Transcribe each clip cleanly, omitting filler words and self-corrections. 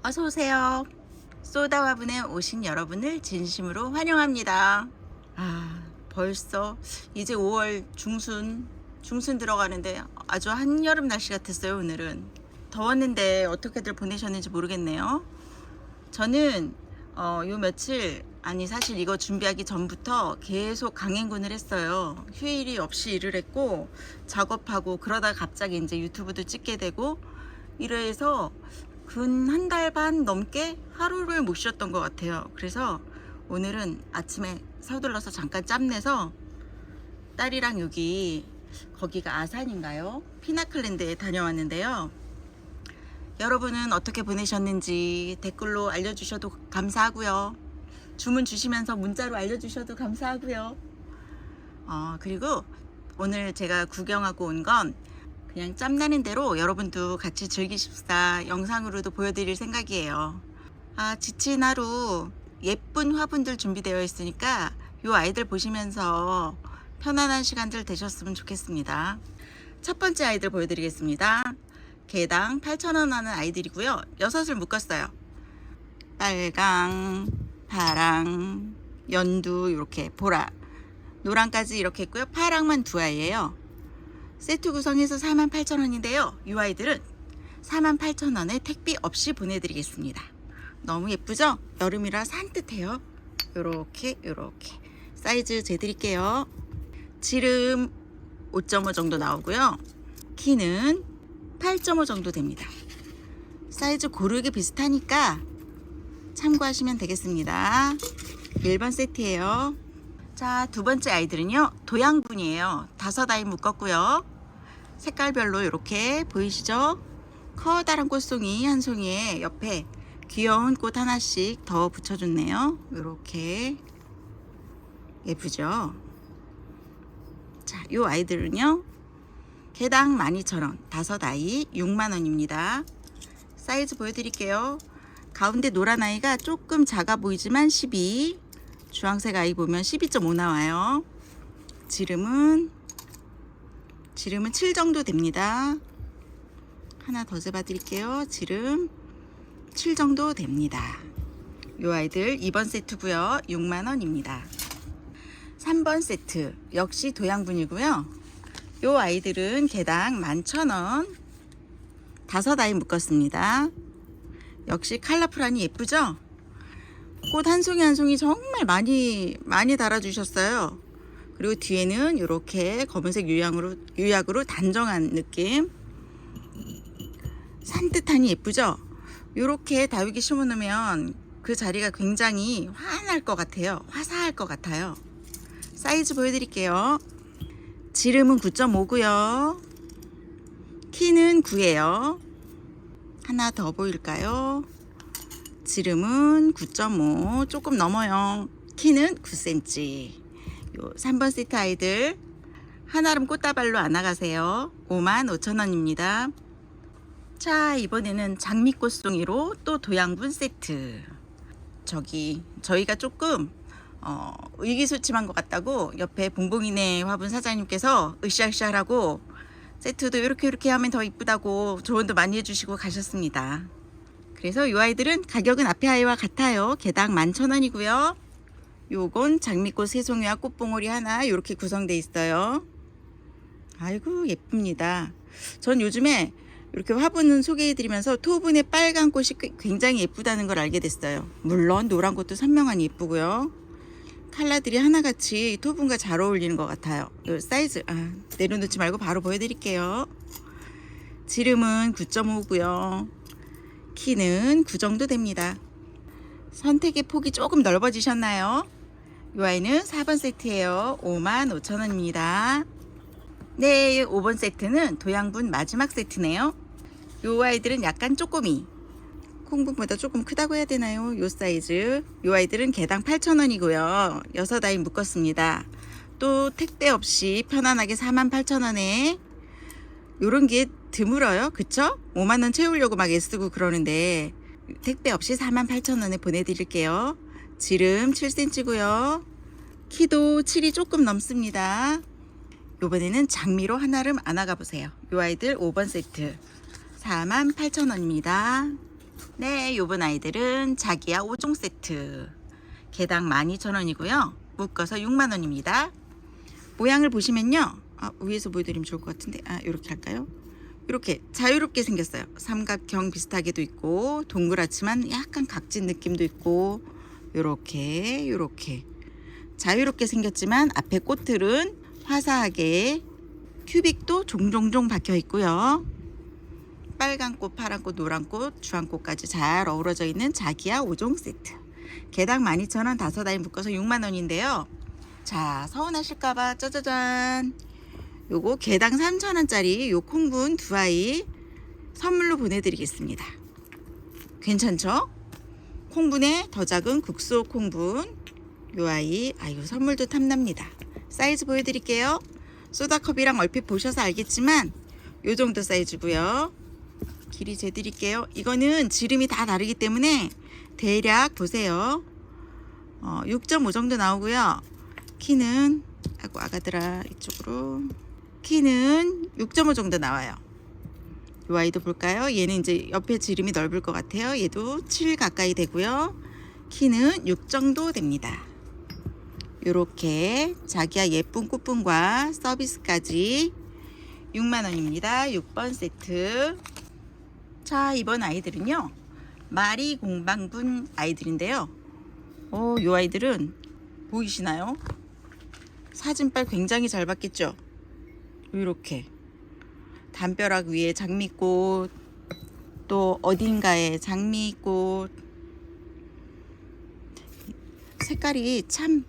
어서오세요. 쏘다화분에 오신 여러분을 진심으로 환영합니다. 벌써 이제 5월 중순 들어가는데 아주 한여름 날씨 같았어요. 오늘은 더웠는데 어떻게들 보내셨는지 모르겠네요. 저는 요 며칠, 아니 사실 이거 준비하기 전부터 계속 강행군을 했어요. 휴일이 없이 일을 했고 작업하고, 그러다 갑자기 이제 유튜브도 찍게 되고 이래서 근 한 달 반 넘게 하루를 못 쉬었던 것 같아요. 그래서 오늘은 아침에 서둘러서 잠깐 짬내서 딸이랑 거기가 아산인가요? 피나클랜드에 다녀왔는데요. 여러분은 어떻게 보내셨는지 댓글로 알려주셔도 감사하고요. 주문 주시면서 문자로 알려주셔도 감사하고요. 그리고 오늘 제가 구경하고 온 건 그냥 짬나는 대로 여러분도 같이 즐기십사 영상으로도 보여드릴 생각이에요. 지친 하루 예쁜 화분들 준비되어 있으니까 요 아이들 보시면서 편안한 시간들 되셨으면 좋겠습니다. 첫 번째 아이들 보여드리겠습니다. 개당 8,000원 하는 아이들이고요. 6을 묶었어요. 빨강, 파랑, 연두, 이렇게 보라, 노랑까지 이렇게 있고요. 파랑만 두 아이예요. 세트 구성해서 48,000원인데요. 이 아이들은 48,000원에 택비 없이 보내드리겠습니다. 너무 예쁘죠? 여름이라 산뜻해요. 요렇게 사이즈 재드릴게요. 지름 5.5 정도 나오고요. 키는 8.5 정도 됩니다. 사이즈 고르게 비슷하니까 참고하시면 되겠습니다. 1번 세트예요. 자, 두 번째 아이들은요, 도양분이에요. 5아이 묶었고요. 색깔별로 이렇게 보이시죠? 커다란 꽃송이 한 송이에 옆에 귀여운 꽃 하나씩 더 붙여줬네요. 이렇게 예쁘죠? 자, 이 아이들은요, 개당 12,000원, 5아이 6만원입니다. 사이즈 보여드릴게요. 가운데 노란 아이가 조금 작아 보이지만 12, 주황색 아이 보면 12.5 나와요. 지름은 7 정도 됩니다. 하나 더 재봐 드릴게요. 지름 7 정도 됩니다. 요 아이들 2번 세트고요. 6만원입니다. 3번 세트 역시 도양분이고요. 요 아이들은 개당 11,000원, 5아이 묶었습니다. 역시 컬러풀하니 예쁘죠? 꽃 한 송이 한 송이 정말 많이 달아주셨어요. 그리고 뒤에는 이렇게 검은색 유약으로 단정한 느낌, 산뜻하니 예쁘죠? 이렇게 다육이 심어 놓으면 그 자리가 굉장히 환할 것 같아요. 화사할 것 같아요. 사이즈 보여드릴게요. 지름은 9.5고요. 키는 9예요. 하나 더 보일까요? 지름은 9.5, 조금 넘어요. 키는 9cm. 요 3번 세트 아이들 한아름 꽃다발로 안아가세요. 55,000원입니다. 자, 이번에는 장미꽃송이로 또 도양분 세트. 저희가 조금 의기소침한 것 같다고 옆에 봉봉이네 화분 사장님께서 으쌰으쌰하라고 세트도 이렇게 하면 더 이쁘다고 조언도 많이 해주시고 가셨습니다. 그래서 이 아이들은 가격은 앞에 아이와 같아요. 개당 11,000원이고요. 요건 장미꽃 3송이와 꽃봉오리 하나 이렇게 구성되어 있어요. 아이고 예쁩니다. 전 요즘에 이렇게 화분은 소개해드리면서 토분의 빨간 꽃이 굉장히 예쁘다는 걸 알게 됐어요. 물론 노란 꽃도 선명하니 예쁘고요. 컬러들이 하나같이 토분과 잘 어울리는 것 같아요. 요 사이즈 내려놓지 말고 바로 보여드릴게요. 지름은 9.5고요. 키는 9 정도 됩니다. 선택의 폭이 조금 넓어지셨나요? 이 아이는 4번 세트예요. 55,000원입니다. 네, 5번 세트는 도양분 마지막 세트네요. 이 아이들은 약간 쪼꼬미, 콩분보다 조금 크다고 해야 되나요? 요 사이즈. 이 아이들은 개당 8,000원이고요. 6아이 묶었습니다. 또 택배 없이 편안하게 48,000원에 요런 게 드물어요. 그쵸? 5만원 채우려고 막 애쓰고 그러는데 택배 없이 48,000원에 보내드릴게요. 지름 7cm고요. 키도 7이 조금 넘습니다. 요번에는 장미로 한아름 안아가 보세요. 요 아이들 5번 세트 48,000원입니다. 네, 요번 아이들은 자기야 5종 세트. 개당 12,000원이고요. 묶어서 6만원입니다. 모양을 보시면요. 위에서 보여드리면 좋을 것 같은데. 이렇게 할까요? 이렇게 자유롭게 생겼어요. 삼각형 비슷하게도 있고, 동그랗지만 약간 각진 느낌도 있고, 요렇게 자유롭게 생겼지만 앞에 꽃들은 화사하게 큐빅도 종종종 박혀 있고요. 빨간 꽃, 파란 꽃, 노란 꽃, 주황 꽃까지 잘 어우러져 있는 자기야 5종 세트. 개당 12,000원 5아이 묶어서 6만원인데요. 자, 서운하실까봐 짜자잔. 요거 개당 3,000원짜리 요 콩분 2아이 선물로 보내드리겠습니다. 괜찮죠? 콩분에 더 작은 국소 콩분 요 아이, 요 선물도 탐납니다. 사이즈 보여드릴게요. 소다컵이랑 얼핏 보셔서 알겠지만 요 정도 사이즈고요. 길이 재드릴게요. 이거는 지름이 다 다르기 때문에 대략 보세요. 6.5 정도 나오고요. 키는 아가들아 이쪽으로 키는 6.5 정도 나와요. 이 아이도 볼까요? 얘는 이제 옆에 지름이 넓을 것 같아요. 얘도 7 가까이 되고요. 키는 6 정도 됩니다. 요렇게 자기야 예쁜 꽃분과 서비스까지 6만원입니다. 6번 세트. 자, 이번 아이들은요, 마리 공방분 아이들인데요. 요 아이들은 보이시나요? 사진빨 굉장히 잘 받겠죠? 이렇게 담벼락 위에 장미꽃, 또 어딘가에 장미꽃, 색깔이 참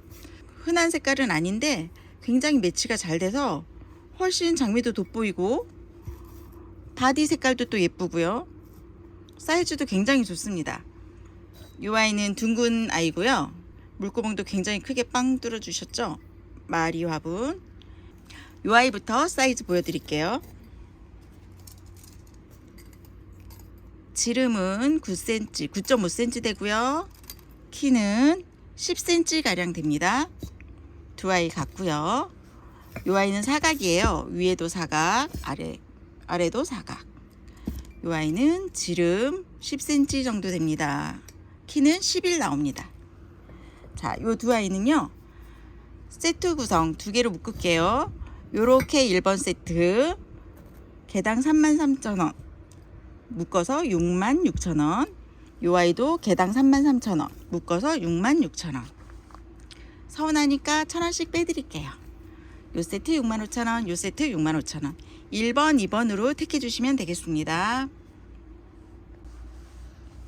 흔한 색깔은 아닌데 굉장히 매치가 잘 돼서 훨씬 장미도 돋보이고 바디 색깔도 또 예쁘고요. 사이즈도 굉장히 좋습니다. 이 아이는 둥근 아이고요. 물구멍도 굉장히 크게 빵 뚫어 주셨죠. 마리 화분. 이 아이부터 사이즈 보여드릴게요. 지름은 9cm, 9.5cm 되고요. 키는 10cm 가량 됩니다. 두 아이 같고요. 이 아이는 사각이에요. 위에도 사각, 아래도 사각. 이 아이는 지름 10cm 정도 됩니다. 키는 11 나옵니다. 자, 이 두 아이는요, 세트 구성 두 개로 묶을게요. 요렇게 1번 세트 개당 33,000원 묶어서 66,000원. 이 아이도 개당 33,000원 묶어서 66,000원. 서운하니까 1,000원씩 빼드릴게요. 요 세트 65,000원, 요 세트 65,000원. 1번, 2번으로 택해 주시면 되겠습니다.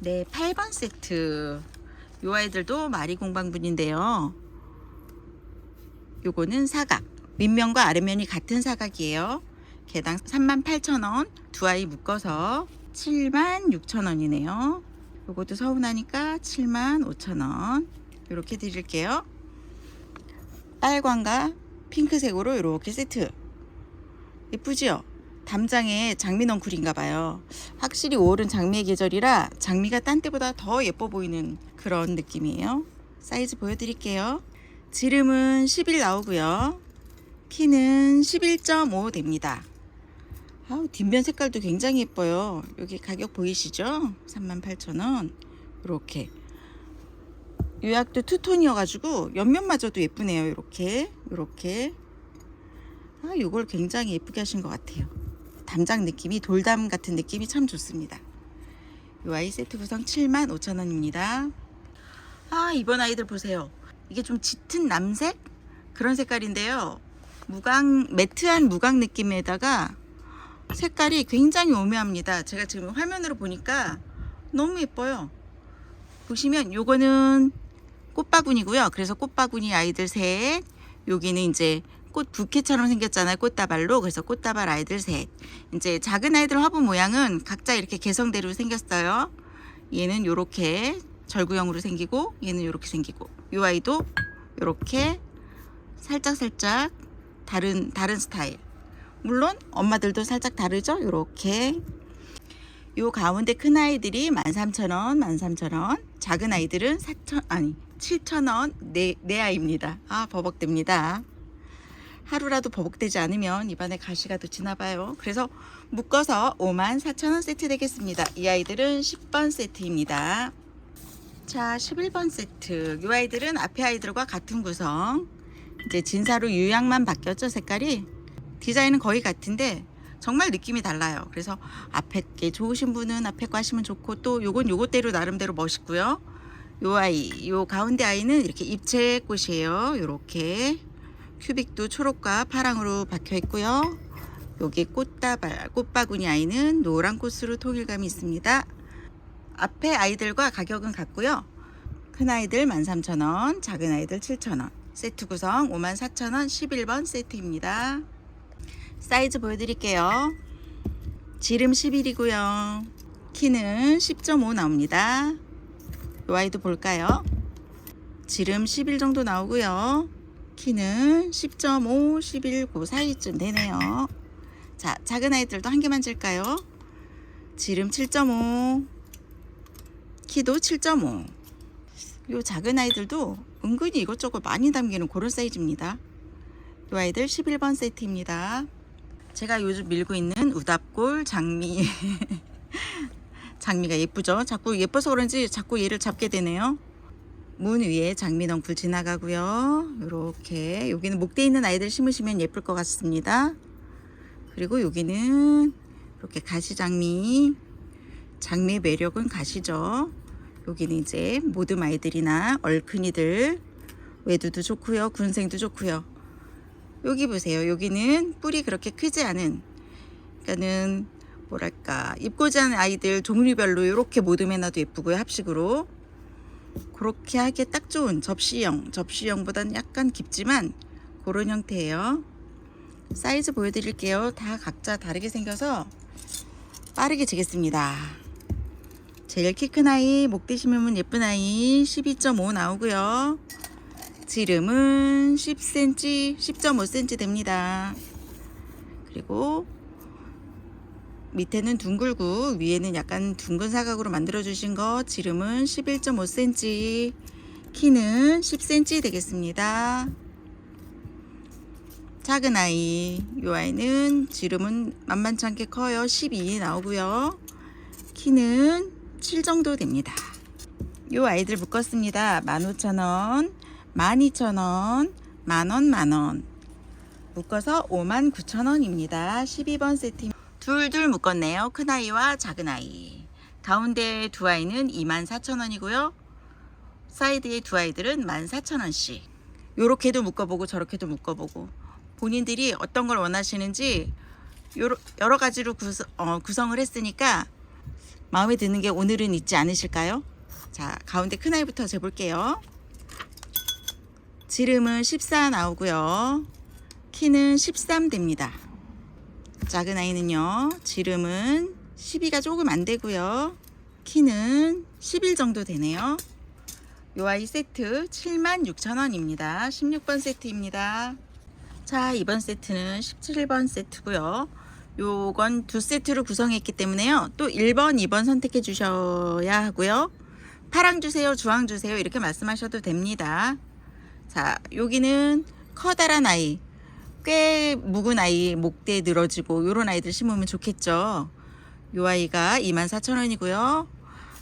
네, 8번 세트. 요 아이들도 마리 공방분인데요. 요거는 사각. 밑면과 아래면이 같은 사각이에요. 개당 38,000원. 두 아이 묶어서 76,000원이네요. 요것도 서운하니까 75,000원. 이렇게 드릴게요. 빨강과 핑크색으로 이렇게 세트. 예쁘지요? 담장에 장미 넝쿨인가 봐요. 확실히 5월은 장미의 계절이라 장미가 딴 때보다 더 예뻐 보이는 그런 느낌이에요. 사이즈 보여드릴게요. 지름은 11 나오고요. 키는 11.5 됩니다. 뒷면 색깔도 굉장히 예뻐요. 여기 가격 보이시죠? 38,000원. 이렇게 요약도 투톤이어가지고 옆면마저도 예쁘네요. 이렇게 요걸 굉장히 예쁘게 하신 것 같아요. 담장 느낌이, 돌담 같은 느낌이 참 좋습니다. 요 아이 세트 구성 75,000원입니다. 이번 아이들 보세요. 이게 좀 짙은 남색? 그런 색깔인데요. 매트한 무광 느낌에다가 색깔이 굉장히 오묘합니다. 제가 지금 화면으로 보니까 너무 예뻐요. 보시면 요거는 꽃바구니고요. 그래서 꽃바구니 아이들 셋. 여기는 이제 꽃 부케처럼 생겼잖아요. 꽃다발로. 그래서 꽃다발 아이들 셋. 이제 작은 아이들 화분 모양은 각자 이렇게 개성대로 생겼어요. 얘는 요렇게 절구형으로 생기고, 얘는 요렇게 생기고, 요 아이도 요렇게 살짝 다른 스타일. 물론 엄마들도 살짝 다르죠. 요렇게. 요 가운데 큰 아이들이 13,000원, 13,000원. 작은 아이들은 7,000원. 네 아이입니다. 버벅됩니다. 하루라도 버벅대지 않으면 입안에 가시가 더 지나봐요. 그래서 묶어서 54,000원 세트 되겠습니다. 이 아이들은 10번 세트입니다. 자, 11번 세트. 이 아이들은 앞에 아이들과 같은 구성. 이제 진사로 유양만 바뀌었죠. 색깔이. 디자인은 거의 같은데 정말 느낌이 달라요. 그래서 앞에 게 좋으신 분은 앞에 거 하시면 좋고, 또 요건 요것대로 나름대로 멋있고요. 요 아이, 요 가운데 아이는 이렇게 입체꽃이에요. 요렇게 큐빅도 초록과 파랑으로 박혀 있고요. 여기 꽃바구니 아이는 노란 꽃으로 통일감이 있습니다. 앞에 아이들과 가격은 같고요. 큰 아이들 13,000원, 작은 아이들 7,000원. 세트 구성 54,000원 11번 세트입니다. 사이즈 보여드릴게요. 지름 11이고요. 키는 10.5 나옵니다. 이 아이도 볼까요? 지름 11 정도 나오고요. 키는 10.5, 11, 그 사이쯤 되네요. 자, 작은 아이들도 한 개만 질까요? 지름 7.5, 키도 7.5. 요 작은 아이들도 은근히 이것저것 많이 담기는 그런 사이즈입니다. 이 아이들 11번 세트입니다. 제가 요즘 밀고 있는 우답골 장미. 장미가 예쁘죠? 자꾸 예뻐서 그런지 자꾸 얘를 잡게 되네요. 문 위에 장미 넝쿨 지나가고요. 이렇게 여기는 목대 있는 아이들 심으시면 예쁠 것 같습니다. 그리고 여기는 이렇게 가시장미. 장미의 매력은 가시죠. 여기는 이제 모듬 아이들이나 얼큰이들, 외두도 좋고요, 군생도 좋고요. 여기 보세요. 여기는 뿔이 그렇게 크지 않은, 그러니까는 뭐랄까, 입고지 않은 아이들 종류별로 이렇게 모듬해놔도 예쁘고요. 합식으로 그렇게 하기에 딱 좋은 접시형보다는 약간 깊지만 그런 형태예요. 사이즈 보여드릴게요. 다 각자 다르게 생겨서 빠르게 지겠습니다. 제일 키 큰 아이, 목대 심으면 예쁜 아이 12.5 나오고요. 지름은 10cm, 10.5cm 됩니다. 그리고 밑에는 둥글고 위에는 약간 둥근 사각으로 만들어 주신 거, 지름은 11.5cm, 키는 10cm 되겠습니다. 작은 아이, 이 아이는 지름은 만만치 않게 커요. 12 나오고요. 키는 7 정도 됩니다. 이 아이들 묶었습니다. 15,000원, 12,000원, 만원 묶어서 59,000원입니다. 12번 세트 둘둘 묶었네요. 큰 아이와 작은 아이. 가운데 두 아이는 24,000원이고요. 사이드의 두 아이들은 14,000원씩. 요렇게도 묶어보고 저렇게도 묶어보고 본인들이 어떤 걸 원하시는지 여러 가지로 구성을 했으니까 마음에 드는 게 오늘은 있지 않으실까요? 자, 가운데 큰 아이부터 재볼게요. 지름은 14 나오고요. 키는 13 됩니다. 작은 아이는요, 지름은 12가 조금 안 되고요. 키는 11 정도 되네요. 요 아이 세트 76,000원입니다. 16번 세트입니다. 자, 이번 세트는 17번 세트고요. 요건 두 세트로 구성했기 때문에요. 또 1번, 2번 선택해 주셔야 하고요. 파랑 주세요, 주황 주세요 이렇게 말씀하셔도 됩니다. 자, 여기는 커다란 아이, 꽤 묵은 아이, 목대 늘어지고 요런 아이들 심으면 좋겠죠. 요 아이가 24,000원이고요.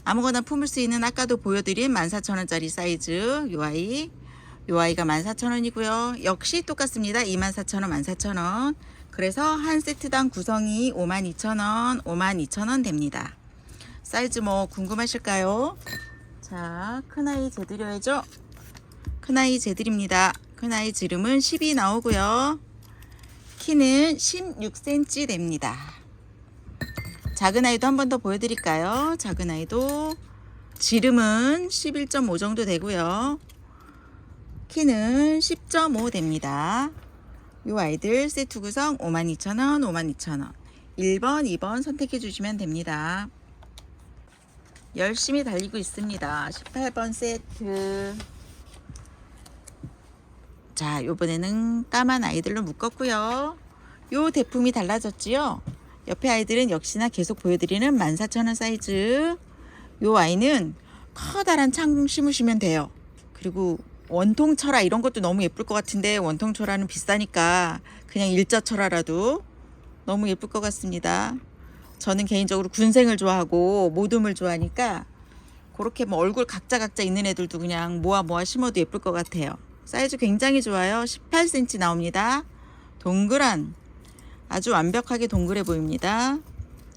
아무거나 품을 수 있는 아까도 보여드린 14,000원짜리 사이즈 요 아이가 14,000원이고요. 역시 똑같습니다. 24,000원, 14,000원. 그래서 한 세트당 구성이 52,000원, 52,000원 됩니다. 사이즈 뭐 궁금하실까요? 자, 큰아이 재드려야죠. 큰아이 재드립니다. 큰아이 지름은 12 나오고요. 키는 16cm 됩니다. 작은 아이도 한 번 더 보여드릴까요? 작은 아이도 지름은 11.5 정도 되고요. 키는 10.5 됩니다. 이 아이들 세트 구성 52,000원, 52,000원. 1번, 2번 선택해 주시면 됩니다. 열심히 달리고 있습니다. 18번 세트. 자, 요번에는 까만 아이들로 묶었고요. 요 제품이 달라졌지요. 옆에 아이들은 역시나 계속 보여드리는 14,000원 사이즈. 요 아이는 커다란 창 심으시면 돼요. 그리고 원통철화 이런 것도 너무 예쁠 것 같은데 원통철화는 비싸니까 그냥 일자철화라도 너무 예쁠 것 같습니다. 저는 개인적으로 군생을 좋아하고 모둠을 좋아하니까 그렇게 뭐 얼굴 각자 있는 애들도 그냥 모아 심어도 예쁠 것 같아요. 사이즈 굉장히 좋아요. 18cm 나옵니다. 동그란 아주 완벽하게 동그래 보입니다.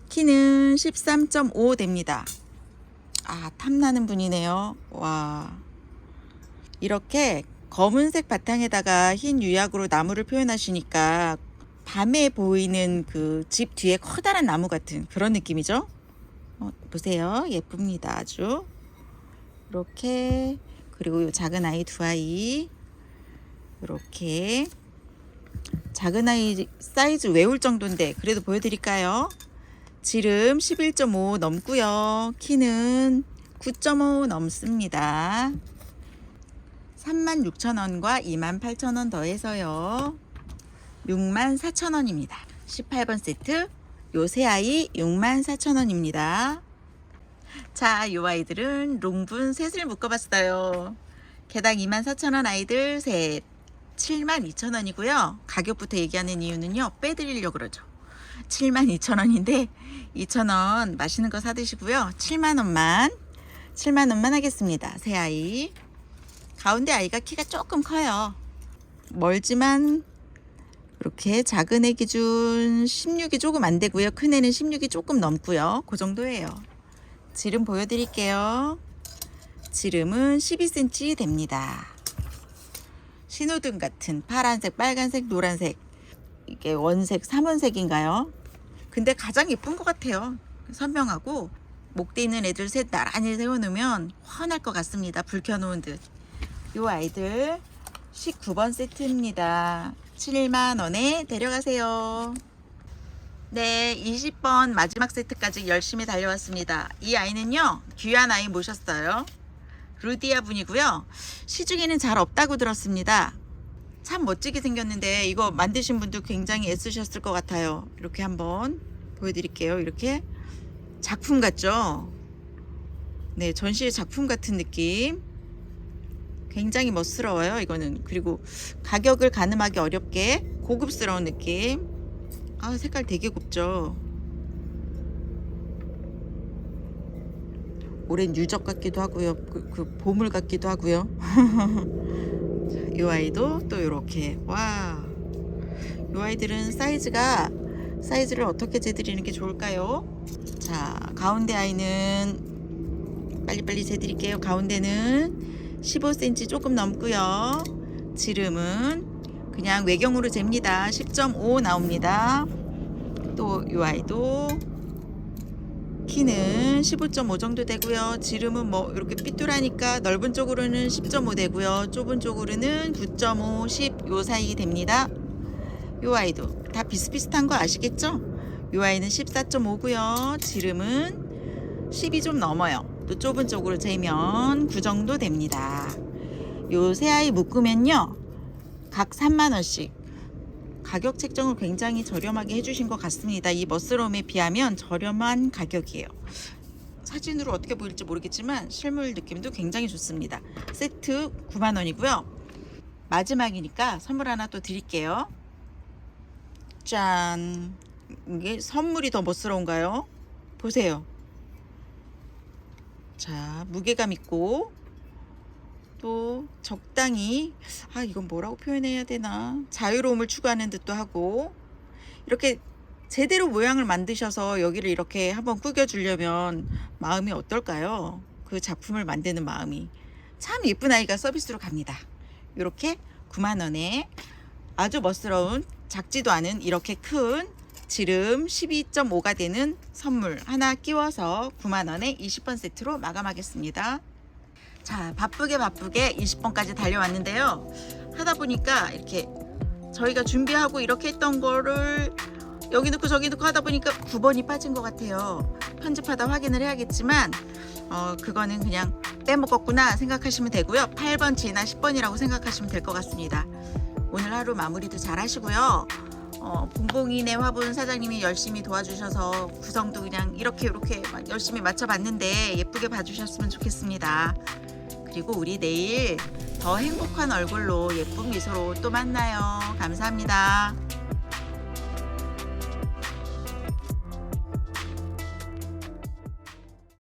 키는 13.5 됩니다. 아, 탐나는 분이네요. 와, 이렇게 검은색 바탕에다가 흰 유약으로 나무를 표현하시니까 밤에 보이는 그 집 뒤에 커다란 나무 같은 그런 느낌이죠. 보세요. 예쁩니다. 아주 이렇게. 그리고 이 작은 아이 두 아이 이렇게 작은 아이 사이즈 외울 정도인데 그래도 보여드릴까요? 지름 11.5 넘고요. 키는 9.5 넘습니다. 36,000원과 28,000원 더해서요 64,000원입니다. 18번 세트 요 세 아이 64,000원입니다. 자, 요 아이들은 롱분 셋을 묶어봤어요. 개당 24,000원 아이들 셋 72,000원이고요. 가격부터 얘기하는 이유는요, 빼드리려고 그러죠. 72,000원인데 2,000원 맛있는 거 사드시고요. 7만원만 하겠습니다. 세 아이. 가운데 아이가 키가 조금 커요. 멀지만 이렇게 작은 애 기준 16이 조금 안 되고요. 큰 애는 16이 조금 넘고요. 그 정도예요. 지름 보여드릴게요. 지름은 12cm 됩니다. 신호등 같은 파란색, 빨간색, 노란색, 이게 원색, 삼원색인가요? 근데 가장 예쁜 것 같아요. 선명하고 목대 있는 애들 셋 나란히 세워놓으면 환할 것 같습니다. 불 켜놓은 듯. 요 아이들 19번 세트입니다. 7만원에 데려가세요. 네, 20번 마지막 세트까지 열심히 달려왔습니다. 이 아이는요, 귀한 아이 모셨어요. 루디아 분이고요. 시중에는 잘 없다고 들었습니다. 참 멋지게 생겼는데 이거 만드신 분도 굉장히 애쓰셨을 것 같아요. 이렇게 한번 보여드릴게요. 이렇게 작품 같죠? 네, 전시의 작품 같은 느낌. 굉장히 멋스러워요, 이거는. 그리고 가격을 가늠하기 어렵게 고급스러운 느낌. 아, 색깔 되게 곱죠. 오랜 유적 같기도 하고요. 그 보물 같기도 하고요. 이 아이도 또 이렇게. 와, 이 아이들은 사이즈를 어떻게 재드리는 게 좋을까요? 자, 가운데 아이는 빨리빨리 재드릴게요. 가운데는 15cm 조금 넘고요. 지름은 그냥 외경으로 잽니다. 10.5 나옵니다. 또 이 아이도 키는 15.5 정도 되고요. 지름은 뭐 이렇게 삐뚤하니까 넓은 쪽으로는 10.5 되고요. 좁은 쪽으로는 9.5, 10 요 사이 됩니다. 요 아이도 다 비슷비슷한 거 아시겠죠? 요 아이는 14.5고요. 지름은 10이 좀 넘어요. 또 좁은 쪽으로 재면 9 정도 됩니다. 요 세 아이 묶으면요, 각 3만원씩 가격 책정을 굉장히 저렴하게 해주신 것 같습니다. 이 멋스러움에 비하면 저렴한 가격이에요. 사진으로 어떻게 보일지 모르겠지만 실물 느낌도 굉장히 좋습니다. 세트 9만원이고요. 마지막이니까 선물 하나 또 드릴게요. 짠! 이게 선물이 더 멋스러운가요? 보세요. 자, 무게감 있고 또 적당히, 이건 뭐라고 표현해야 되나, 자유로움을 추구하는 듯도 하고, 이렇게 제대로 모양을 만드셔서 여기를 이렇게 한번 꾸겨 주려면 마음이 어떨까요? 그 작품을 만드는 마음이. 참 예쁜 아이가 서비스로 갑니다. 이렇게 9만원에 아주 멋스러운, 작지도 않은 이렇게 큰 지름 12.5가 되는 선물 하나 끼워서 9만원에 20번 세트로 마감하겠습니다. 자, 바쁘게 20번까지 달려왔는데요. 하다 보니까 이렇게 저희가 준비하고 이렇게 했던 거를 여기 넣고 저기 넣고 하다 보니까 9번이 빠진 것 같아요. 편집하다 확인을 해야겠지만 그거는 그냥 빼먹었구나 생각하시면 되고요. 8번 지나 10번이라고 생각하시면 될 것 같습니다. 오늘 하루 마무리도 잘 하시고요. 봉봉이네 화분 사장님이 열심히 도와주셔서 구성도 그냥 이렇게 막 열심히 맞춰봤는데 예쁘게 봐주셨으면 좋겠습니다. 그리고 우리 내일 더 행복한 얼굴로 예쁜 미소로 또 만나요. 감사합니다.